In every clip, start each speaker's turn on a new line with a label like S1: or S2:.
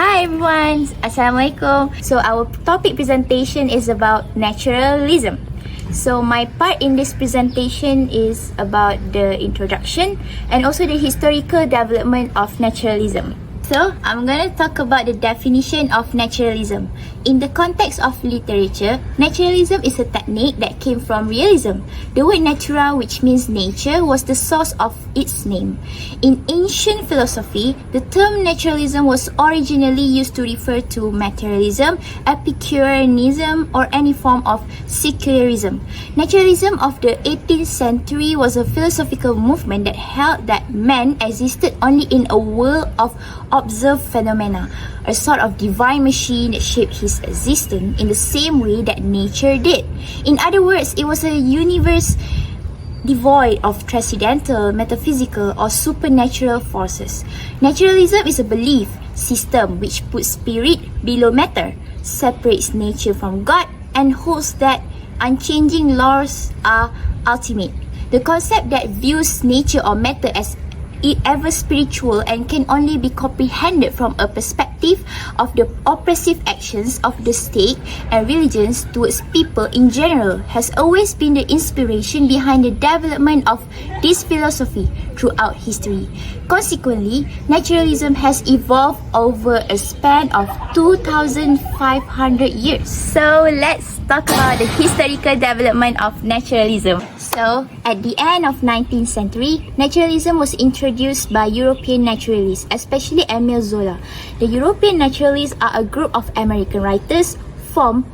S1: Hi everyone, Assalamualaikum. So our topic presentation is about naturalism. So my part in this presentation is about the introduction and also the historical development of naturalism. So I'm going to talk about the definition of naturalism. In the context of literature, naturalism is a technique that came from realism. The word natura, which means nature, was the source of its name. In ancient philosophy, the term naturalism was originally used to refer to materialism, Epicureanism, or any form of secularism. Naturalism of the 18th century was a philosophical movement that held that man existed only in a world of observed phenomena, a sort of divine machine that shaped his existence in the same way that nature did. In other words, it was a universe devoid of transcendental, metaphysical, or supernatural forces. Naturalism is a belief system which puts spirit below matter, separates nature from God, and holds that unchanging laws are ultimate. The concept that views nature or matter as ever spiritual and can only be comprehended from a perspective of the oppressive actions of the state and religions towards people in general has always been the inspiration behind the development of this philosophy throughout history. Consequently, naturalism has evolved over a span of 2,500 years. So let's talk about the historical development of naturalism. So, at the end of 19th century, naturalism was introduced by European naturalists, especially Emile Zola. The European naturalists are a group of American writers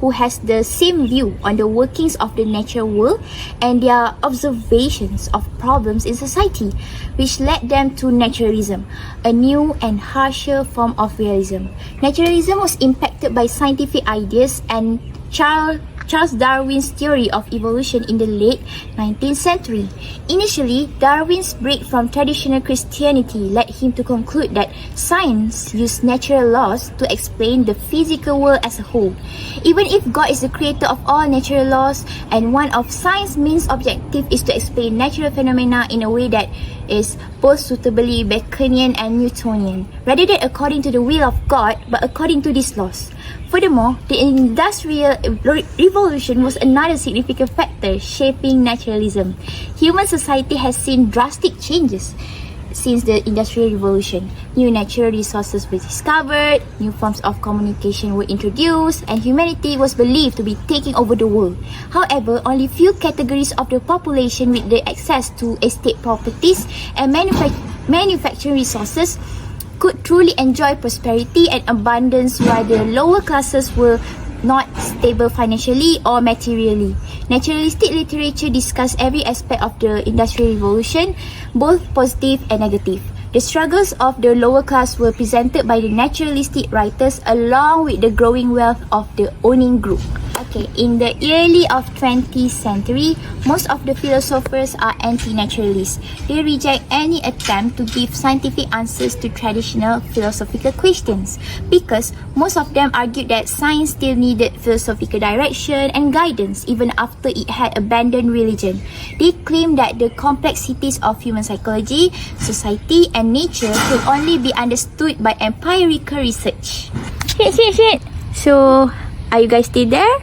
S1: who has the same view on the workings of the natural world and their observations of problems in society, which led them to naturalism, a new and harsher form of realism. Naturalism was impacted by scientific ideas and Charles Darwin's theory of evolution in the late 19th century. Initially, Darwin's break from traditional Christianity led him to conclude that science used natural laws to explain the physical world as a whole. Even if God is the creator of all natural laws, and one of science's main objective is to explain natural phenomena in a way that is both suitably Baconian and Newtonian, rather than according to the will of God, but according to these laws. Furthermore, the Industrial Revolution was another significant factor shaping naturalism. Human society has seen drastic changes since the Industrial Revolution. New natural resources were discovered, new forms of communication were introduced, and humanity was believed to be taking over the world. However, only few categories of the population with the access to estate properties and manufacturing resources could truly enjoy prosperity and abundance, while the lower classes were not stable financially or materially. Naturalistic literature discussed every aspect of the Industrial Revolution, both positive and negative. The struggles of the lower class were presented by the naturalistic writers along with the growing wealth of the owning group. Okay, in the early of 20th century, most of the philosophers are anti-naturalists. They reject any attempt to give scientific answers to traditional philosophical questions because most of them argued that science still needed philosophical direction and guidance even after it had abandoned religion. They claim that the complexities of human psychology, society, and nature could only be understood by empirical research. So, are you guys still there?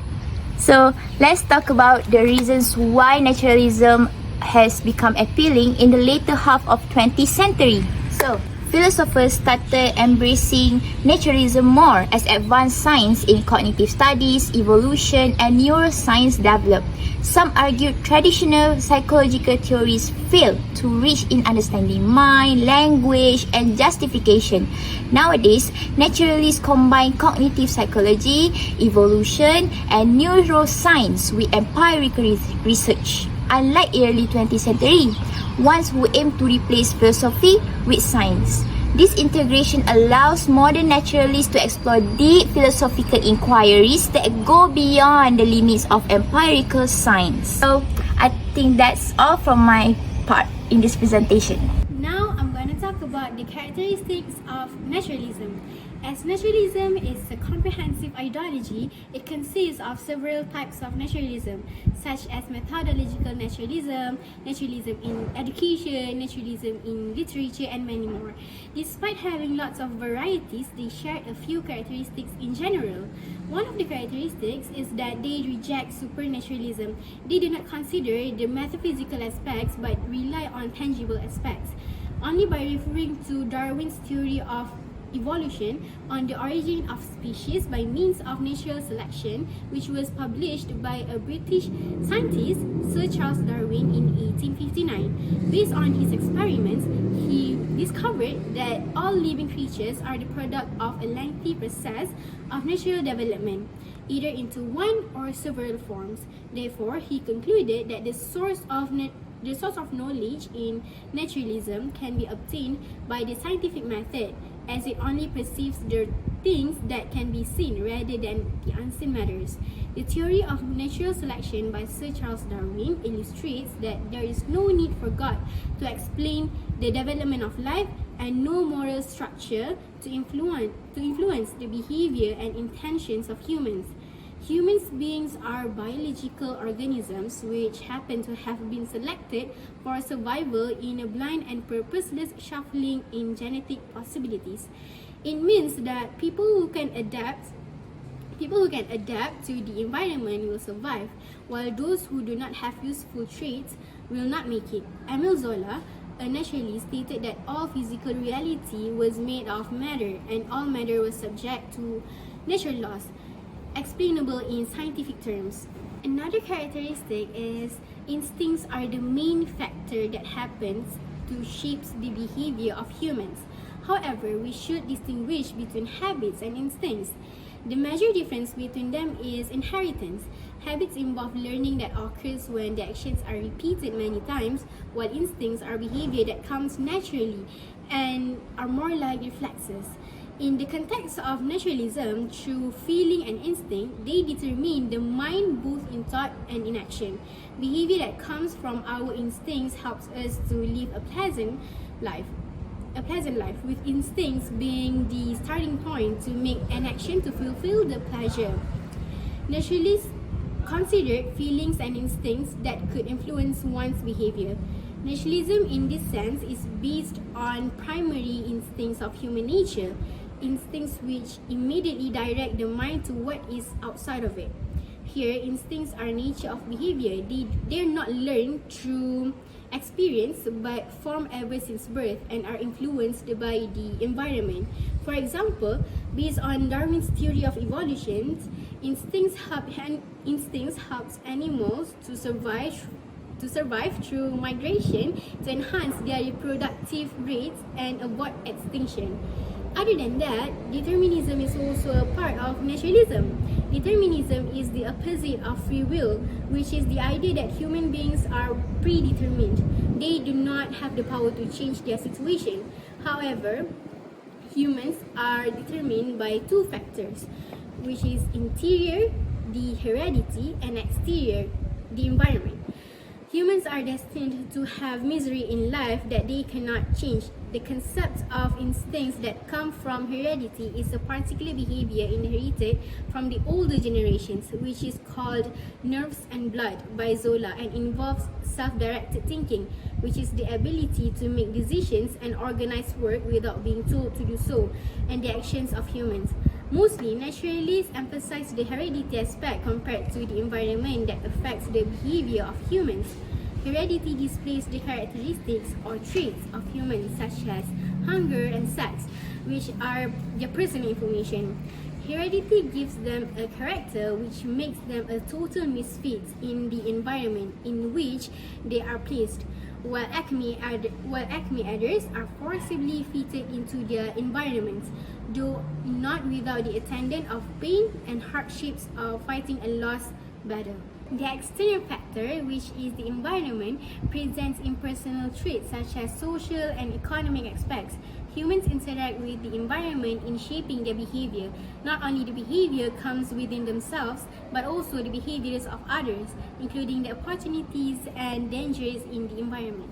S1: So, let's talk about the reasons why naturalism has become appealing in the later half of 20th century. So, philosophers started embracing naturalism more as advanced science in cognitive studies, evolution, and neuroscience developed. Some argued traditional psychological theories failed to reach in understanding mind, language, and justification. Nowadays, naturalists combine cognitive psychology, evolution, and neuroscience with empirical research. Unlike early 20th century, ones who aim to replace philosophy with science. This integration allows modern naturalists to explore deep philosophical inquiries that go beyond the limits of empirical science. So, I think that's all from my part in this presentation.
S2: Now, I'm going to talk about the characteristics of naturalism. As naturalism is a comprehensive ideology, it consists of several types of naturalism, such as methodological naturalism, naturalism in education, naturalism in literature, and many more. Despite having lots of varieties, they share a few characteristics in general. One of the characteristics is that they reject supernaturalism. They do not consider the metaphysical aspects but rely on tangible aspects. Only by referring to Darwin's theory of evolution on the origin of species by means of natural selection, which was published by a British scientist, Sir Charles Darwin, in 1859. Based on his experiments, he discovered that all living creatures are the product of a lengthy process of natural development, either into one or several forms. Therefore, he concluded that the source of knowledge in naturalism can be obtained by the scientific method, as it only perceives the things that can be seen rather than the unseen matters. The theory of natural selection by Sir Charles Darwin illustrates that there is no need for God to explain the development of life and no moral structure to influence the behavior and intentions of humans. Human beings are biological organisms which happen to have been selected for survival in a blind and purposeless shuffling in genetic possibilities. It means that people who can adapt to the environment will survive, while those who do not have useful traits will not make it. Emile Zola, a naturalist, stated that all physical reality was made of matter and all matter was subject to natural laws, explainable in scientific terms. Another characteristic is instincts are the main factor that happens to shape the behavior of humans. However, we should distinguish between habits and instincts. The major difference between them is inheritance. Habits involve learning that occurs when the actions are repeated many times, while instincts are behavior that comes naturally and are more like reflexes. In the context of naturalism, through feeling and instinct, they determine the mind both in thought and in action. Behavior that comes from our instincts helps us to live a pleasant life, with instincts being the starting point to make an action to fulfill the pleasure. Naturalists considered feelings and instincts that could influence one's behavior. Naturalism in this sense is based on primary instincts of human nature, instincts which immediately direct the mind to what is outside of it. Here, instincts are nature of behavior. They are not learned through experience but form ever since birth and are influenced by the environment. For example, based on Darwin's theory of evolution, instincts help animals to survive through migration to enhance their reproductive rates and avoid extinction. Other than that, determinism is also a part of naturalism. Determinism is the opposite of free will, which is the idea that human beings are predetermined. They do not have the power to change their situation. However, humans are determined by two factors, which is interior, the heredity, and exterior, the environment. Humans are destined to have misery in life that they cannot change. The concept of instincts that come from heredity is a particular behavior inherited from the older generations, which is called nerves and blood by Zola and involves self-directed thinking, which is the ability to make decisions and organize work without being told to do so, and the actions of humans. Mostly, naturalists emphasize the heredity aspect compared to the environment that affects the behavior of humans. Heredity displays the characteristics or traits of humans such as hunger and sex, which are their personal information. Heredity gives them a character which makes them a total misfit in the environment in which they are placed, while acme others are forcibly fitted into their environments, though not without the attendant of pain and hardships of fighting a lost battle. The external factor, which is the environment, presents impersonal traits such as social and economic aspects. Humans interact with the environment in shaping their behavior. Not only the behavior comes within themselves, but also the behaviors of others, including the opportunities and dangers in the environment.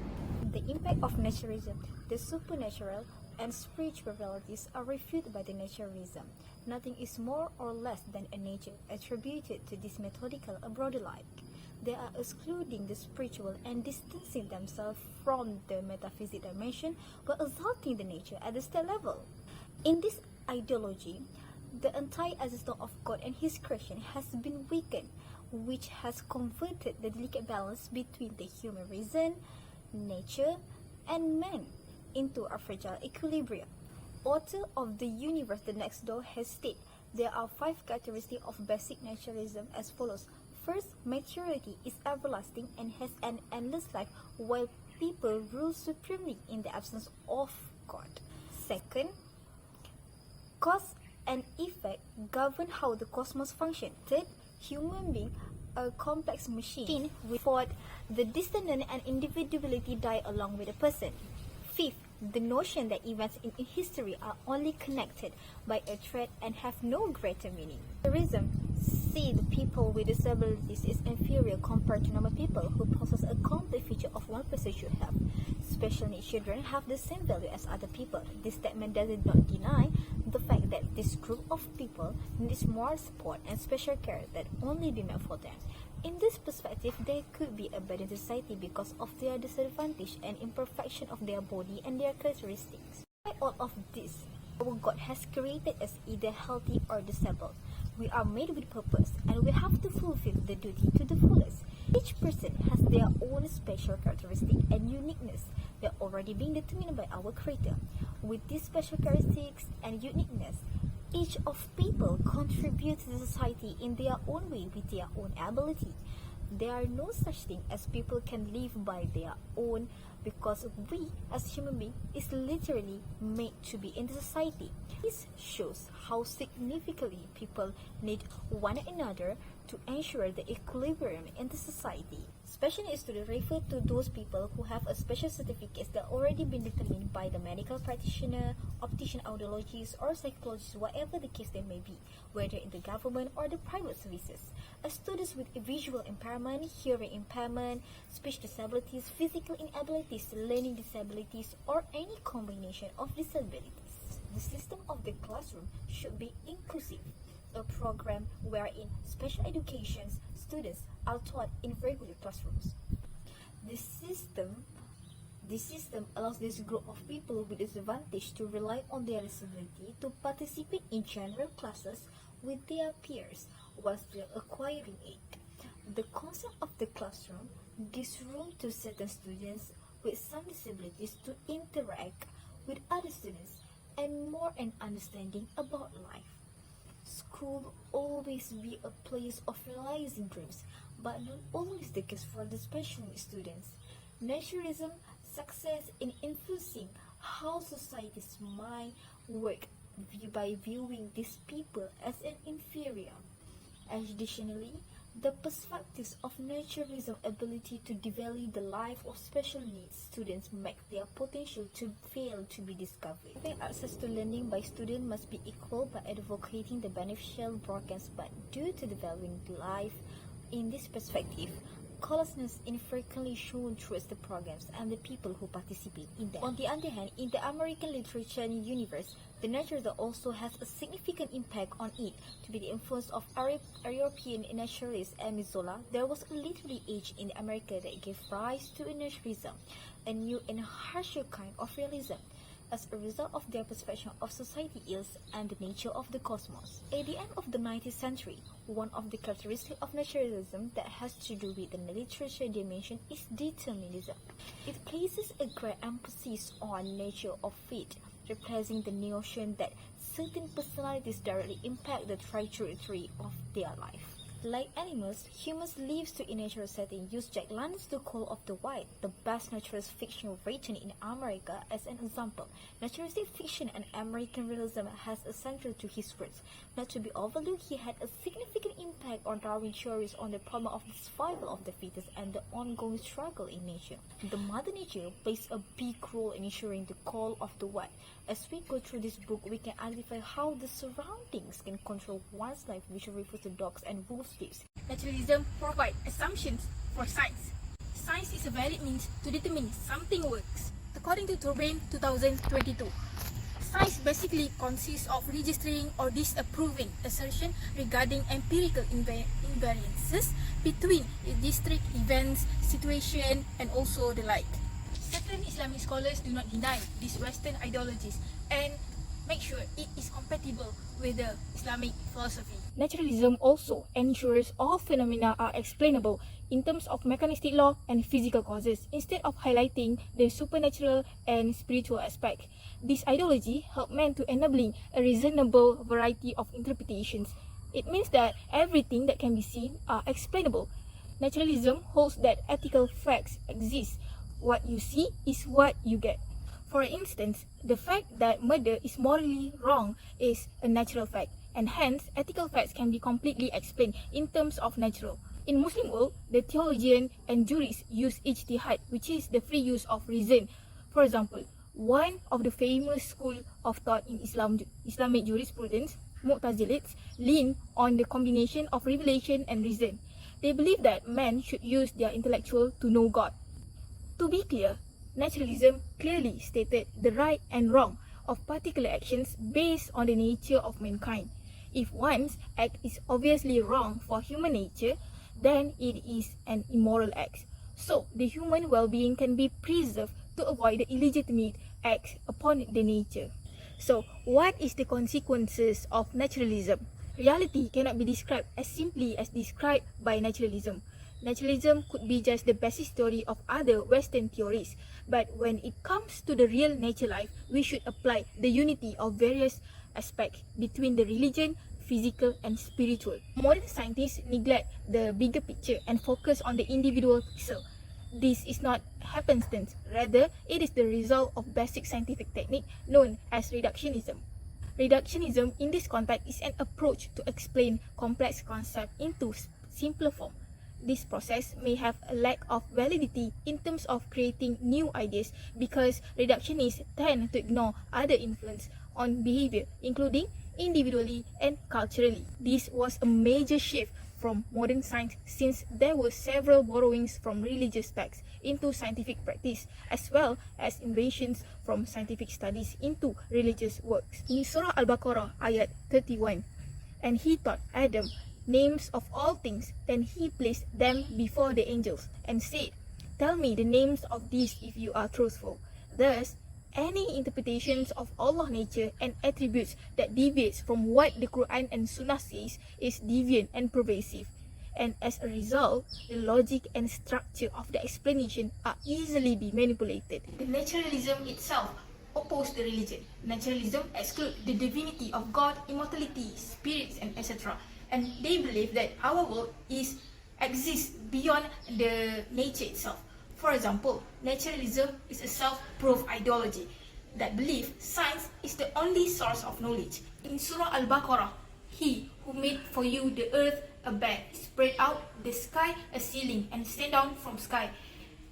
S3: The impact of naturalism. The supernatural and spiritual realities are refuted by the naturalism. Nothing is more or less than a nature attributed to this methodical broader light. They are excluding the spiritual and distancing themselves from the metaphysic dimension while exalting the nature at the state level. In this ideology, the entire existence of God and His creation has been weakened, which has converted the delicate balance between the human reason, nature, and man into a fragile equilibrium. Author of The Universe the Next Door has stated there are 5 characteristics of basic naturalism as follows. First, materiality is everlasting and has an endless life while people rule supremely in the absence of God. Second, cause and effect govern how the cosmos functions. Third, human being a complex machine with thought, the dissonance and individuality die along with a person. Fifth, the notion that events in history are only connected by a thread and have no greater meaning. Naturalism see the people with disabilities is inferior compared to normal people who possess a complete feature of one person should have. Special needs children have the same value as other people. This statement does not deny the fact that this group of people needs more support and special care that only be meant for them. In this perspective, they could be a better society because of their disadvantage and imperfection of their body and their characteristics. By all of this, our God has created us either healthy or disabled. We are made with purpose and we have to fulfill the duty to the fullest. Each person has their own special characteristic and uniqueness that are already being determined by our Creator. With these special characteristics and uniqueness, each of people contribute to the society in their own way with their own ability. There are no such thing as people can live by their own because we as human beings is literally made to be in the society. This shows how significantly people need one another to ensure the equilibrium in the society. Special needs students refer to those people who have a special certificate that already been determined by the medical practitioner, optician, audiologist, or psychologist, whatever the case they may be, whether in the government or the private services. As students with visual impairment, hearing impairment, speech disabilities, physical inabilities, learning disabilities, or any combination of disabilities. The system of the classroom should be inclusive, a program wherein special education students are taught in regular classrooms. This system allows this group of people with disadvantage to rely on their disability to participate in general classes with their peers while still acquiring it. The concept of the classroom gives room to certain students with some disabilities to interact with other students and more an understanding about life. School will always be a place of realizing dreams, but not always the case for the special needs students. Naturalism success in influencing how society's mind work by viewing these people as an inferior. Additionally, the perspectives of naturalism ability to devalue the life of special needs students make their potential to fail to be discovered. Having access to learning by students must be equal by advocating the beneficial programs, but due to the valuing life in this perspective, callousness infrequently shown towards the programs and the people who participate in them. On the other hand, in the American literature and universe, the naturalism also has a significant impact on it. To be the influence of European naturalists and Zola, there was a literary age in America that gave rise to naturalism, a new and harsher kind of realism, as a result of their perception of society ills and the nature of the cosmos. At the end of the 19th century, one of the characteristics of naturalism that has to do with the literature dimension is determinism. It places a great emphasis on nature of fate, replacing the notion that certain personalities directly impact the trajectory of their life. Like animals, humans live to a natural setting. Use Jack London's The Call of the Wild, the best naturalist fiction written in America, as an example. Naturalistic fiction and American realism has a central to his works. Not to be overlooked, he had a significant impact on Darwin's theories on the problem of the survival of the fetus and the ongoing struggle in nature. The Mother Nature plays a big role in ensuring the call of the wild. As we go through this book, we can identify how the surroundings can control one's life, which refers to dogs and wolves' lives.
S4: Naturalism provides assumptions for science. Science is a valid means to determine something works. According to Turbain 2022, Science basically consists of registering or disapproving assertion regarding empirical invariances between discrete events, situation, and also the like. Certain Islamic scholars do not deny these Western ideologies and make sure it is compatible with the Islamic philosophy.
S5: Naturalism also ensures all phenomena are explainable in terms of mechanistic law and physical causes, instead of highlighting the supernatural and spiritual aspect. This ideology helped men to enabling a reasonable variety of interpretations. It means that everything that can be seen are explainable. Naturalism holds that ethical facts exist. What you see is what you get. For instance, the fact that murder is morally wrong is a natural fact, and hence ethical facts can be completely explained in terms of natural. In Muslim world, the theologian and jurists use ijtihad, which is the free use of reason. For example, one of the famous school of thought in Islamic jurisprudence, Mu'tazilites, lean on the combination of revelation and reason. They believe that men should use their intellectual to know God. To be clear, naturalism clearly stated the right and wrong of particular actions based on the nature of mankind. If one's act is obviously wrong for human nature, then it is an immoral act. So, the human well-being can be preserved to avoid the illegitimate acts upon the nature. So, what is the consequences of naturalism? Reality cannot be described as simply as described by naturalism. Naturalism could be just the basis theory of other Western theories, but when it comes to the real nature life, we should apply the unity of various aspects between the religion, physical and spiritual. Modern scientists neglect the bigger picture and focus on the individual pixel. This is not happenstance, rather it is the result of basic scientific technique known as reductionism. Reductionism in this context is an approach to explain complex concepts into simpler form. This process may have a lack of validity in terms of creating new ideas because reductionists tend to ignore other influence on behavior, including individually and culturally. This was a major shift from modern science since there were several borrowings from religious texts into scientific practice, as well as invasions from scientific studies into religious works. In Surah Al-Baqarah ayat 31, and he taught Adam names of all things, then he placed them before the angels and said, "Tell me the names of these if you are truthful." Thus, any interpretations of Allah nature and attributes that deviates from what the Quran and Sunnah says is deviant and pervasive. And as a result, the logic and structure of the explanation are easily be manipulated. The naturalism itself opposes the religion. Naturalism excludes the divinity of God, immortality, spirits, and etc. And they believe that our world exists beyond the nature itself. For example, naturalism is a self-proof ideology that believes science is the only source of knowledge. In Surah Al-Baqarah, He who made for you the earth a bed, spread out the sky a ceiling, and sent down from sky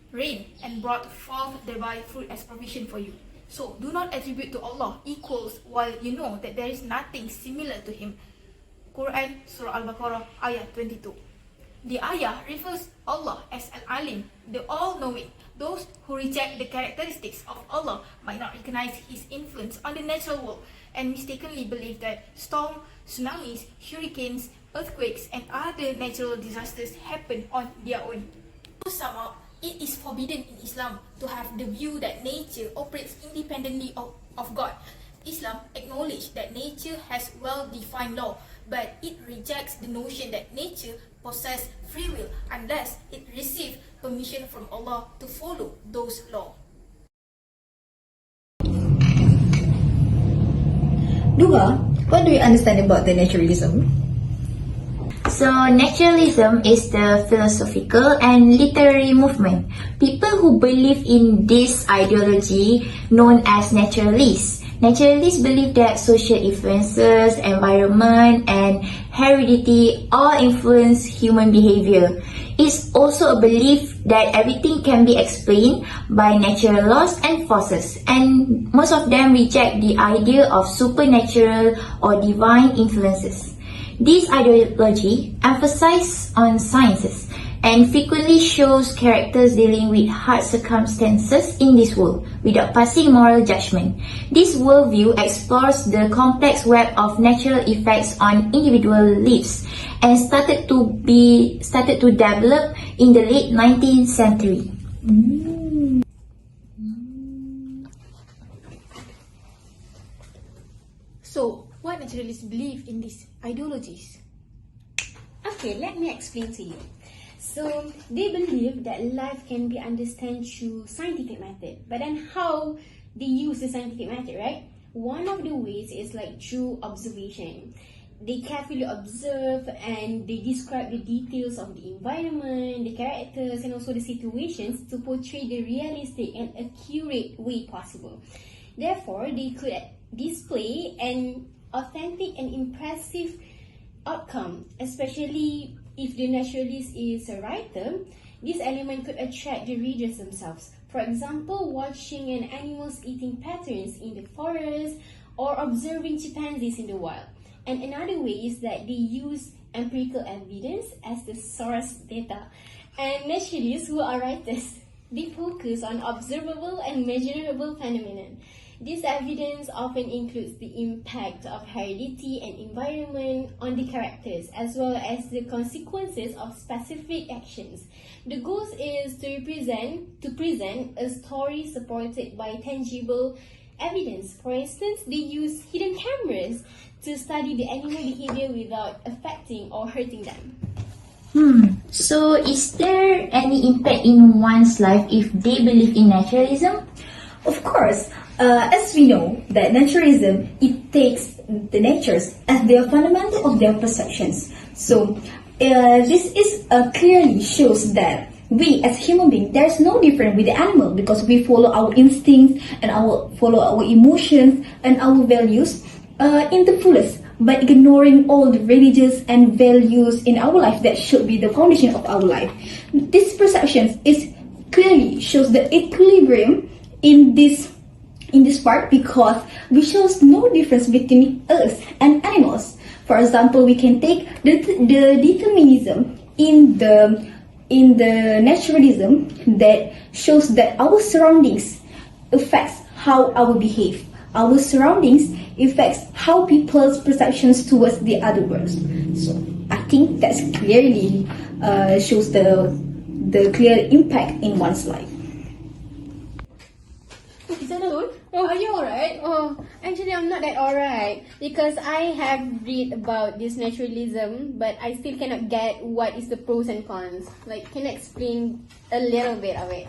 S5: rain, and brought forth thereby fruit as provision for you. So, do not attribute to Allah equals while you know that there is nothing similar to Him. Quran, Surah Al-Baqarah, ayat 22. The ayah refers Allah as Al-Alim, the all-knowing. Those who reject the characteristics of Allah might not recognize His influence on the natural world and mistakenly believe that storms, tsunamis, hurricanes, earthquakes, and other natural disasters happen on their own. To sum up, it is forbidden in Islam to have the view that nature operates independently of God. Islam acknowledges that nature has well-defined law, but it rejects the notion that nature possesses free will unless it receives permission from Allah to follow those laws.
S6: Dua, what do you understand about the naturalism?
S1: So, naturalism is the philosophical and literary movement. People who believe in this ideology known as naturalists. Naturalists believe that social influences, environment, and heredity all influence human behavior. It's also a belief that everything can be explained by natural laws and forces, and most of them reject the idea of supernatural or divine influences. This ideology emphasizes on sciences and frequently shows characters dealing with hard circumstances in this world without passing moral judgment. This worldview explores the complex web of natural effects on individual lives and started to develop in the late 19th century.
S5: So, what naturalists believe in these ideologies?
S2: Okay, let me explain to you. So, they believe that life can be understood through scientific method. But then how they use the scientific method, right? One of the ways is like through observation. They carefully observe and they describe the details of the environment, the characters, and also the situations to portray the realistic and accurate way possible. Therefore, they could display an authentic and impressive outcome, especially if the naturalist is a writer. This element could attract the readers themselves. For example, watching an animal's eating patterns in the forest or observing chimpanzees in the wild. And another way is that they use empirical evidence as the source data. And naturalists who are writers, they focus on observable and measurable phenomena. This evidence often includes the impact of heredity and environment on the characters, as well as the consequences of specific actions. The goal is to present a story supported by tangible evidence. For instance, they use hidden cameras to study the animal behavior without affecting or hurting them.
S1: So is there any impact in one's life if they believe in naturalism?
S6: Of course, as we know that naturalism, it takes the natures as their fundamental of their perceptions. So this is clearly shows that we as human beings, there's no difference with the animal because we follow our instincts and follow our emotions and our values in the fullest, by ignoring all the religious and values in our life that should be the foundation of our life. This perception is clearly shows the equilibrium in this part because we shows no difference between us and animals. For example, we can take the determinism in the naturalism that shows that our surroundings affects how our behave. Our surroundings affects how people's perceptions towards the other world. So I think that's clearly shows the clear impact in one's life.
S5: Is that alone? Are you alright?
S2: Oh, actually I'm not that alright because I have read about this naturalism, but I still cannot get what is the pros and cons. Like, can you explain a little bit of it?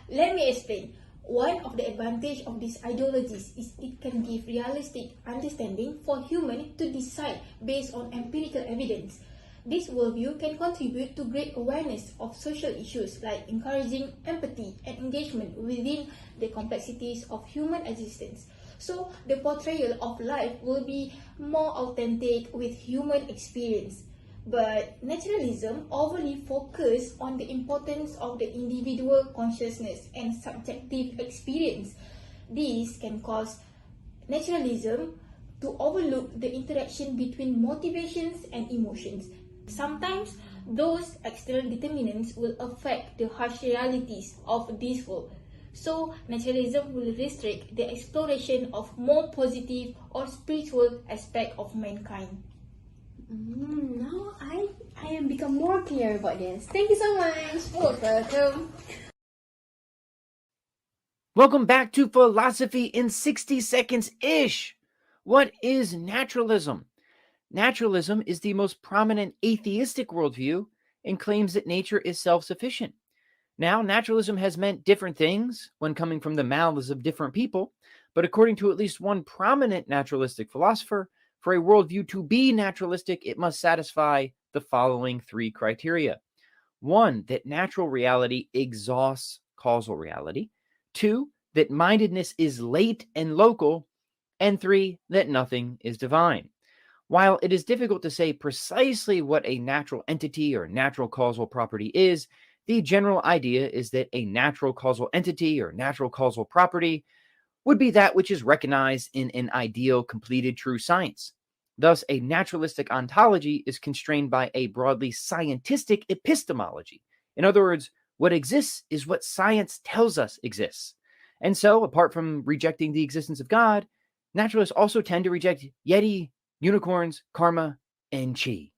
S5: Let me explain. One of the advantages of these ideologies is it can give realistic understanding for humans to decide based on empirical evidence. This worldview can contribute to great awareness of social issues like encouraging empathy and engagement within the complexities of human existence. So the portrayal of life will be more authentic with human experience. But naturalism overly focuses on the importance of the individual consciousness and subjective experience. This can cause naturalism to overlook the interaction between motivations and emotions. Sometimes, those external determinants will affect the harsh realities of this world. So, naturalism will restrict the exploration of more positive or spiritual aspect of mankind.
S2: Now I am become more clear about this. Thank you so much. Oh, welcome.
S7: Welcome back to Philosophy in 60 Seconds-ish. What is naturalism? Naturalism is the most prominent atheistic worldview and claims that nature is self-sufficient. Now, naturalism has meant different things when coming from the mouths of different people, but according to at least one prominent naturalistic philosopher, for a worldview to be naturalistic, it must satisfy the following three criteria. 1, that natural reality exhausts causal reality. 2, that mindedness is late and local. And 3, that nothing is divine. While it is difficult to say precisely what a natural entity or natural causal property is, the general idea is that a natural causal entity or natural causal property would be that which is recognized in an ideal completed true science. Thus, a naturalistic ontology is constrained by a broadly scientific epistemology. In other words, what exists is what science tells us exists. And so, apart from rejecting the existence of God, naturalists also tend to reject Yeti, unicorns, karma, and chi.